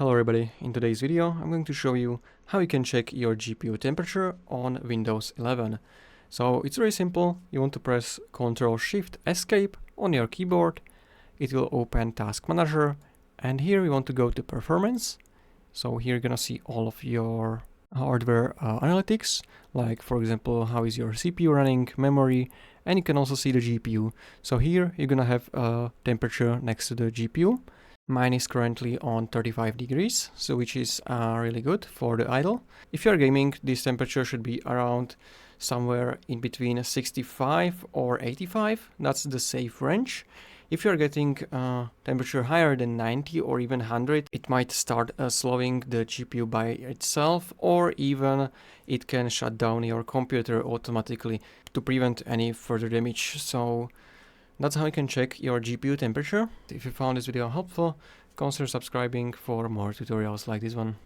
Hello everybody, in today's video I'm going to show you how you can check your GPU temperature on Windows 11. So it's very simple. You want to press Ctrl-Shift-Escape on your keyboard. It will open Task Manager, and here you want to go to Performance. So here you're gonna see all of your hardware analytics, like for example how is your CPU running, memory, and you can also see the GPU. So here you're gonna have a temperature next to the GPU. Mine is currently on 35 degrees, so which is really good for the idle. If you're gaming, this temperature should be around somewhere in between 65 or 85. That's the safe range. If you're getting temperature higher than 90 or even 100, it might start slowing the GPU by itself, or even it can shut down your computer automatically to prevent any further damage. So that's how you can check your GPU temperature. If you found this video helpful, consider subscribing for more tutorials like this one.